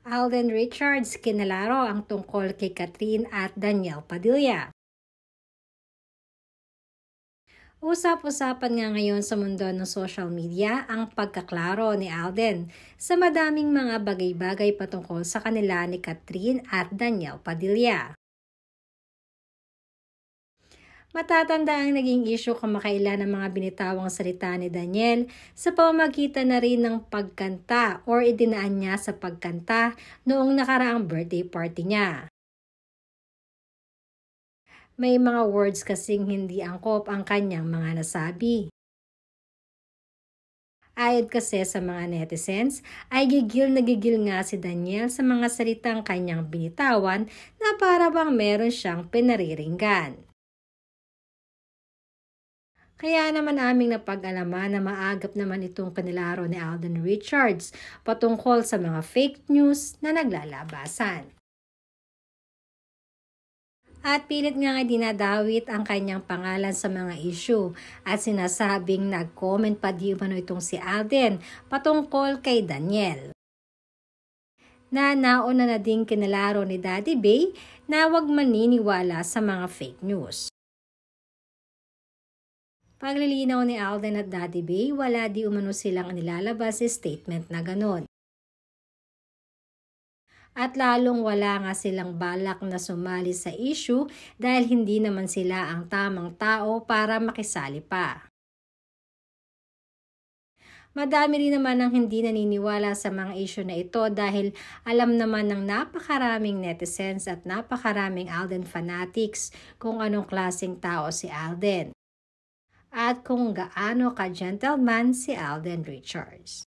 Alden Richards kinalaro ang tungkol kay Catherine at Daniel Padilla. Usap-usapan nga ngayon sa mundo ng social media ang pagkaklaro ni Alden sa madaming mga bagay-bagay patungkol sa kanila ni Catherine at Daniel Padilla. Matatanda ang naging issue kamakailan ng mga binitawang salita ni Daniel sa pamamagitan na rin ng pagkanta or idinaan niya sa pagkanta noong nakaraang birthday party niya. May mga words kasing hindi angkop ang kanyang mga nasabi. Ayon kasi sa mga netizens, ay gigil na gigil nga si Daniel sa mga salitang kanyang binitawan na para bang meron siyang pinariringgan. Kaya naman aming napag-alaman na maagap naman itong kanilaro ni Alden Richards patungkol sa mga fake news na naglalabasan. At pilit nga dinadawit ang kanyang pangalan sa mga issue at sinasabing nag-comment pa di umano itong si Alden patungkol kay Daniel. Na nauna na ding kinalaro ni Daddy Bay na huwag maniniwala sa mga fake news. Paglilinaw ni Alden at Daddy Bay, wala di umano silang nilalabas sa statement na ganon. At lalong wala nga silang balak na sumali sa issue dahil hindi naman sila ang tamang tao para makisali pa. Madami rin naman ang hindi naniniwala sa mga issue na ito dahil alam naman ng napakaraming netizens at napakaraming Alden fanatics kung anong klaseng tao si Alden. At kung gaano ka-gentleman si Alden Richards.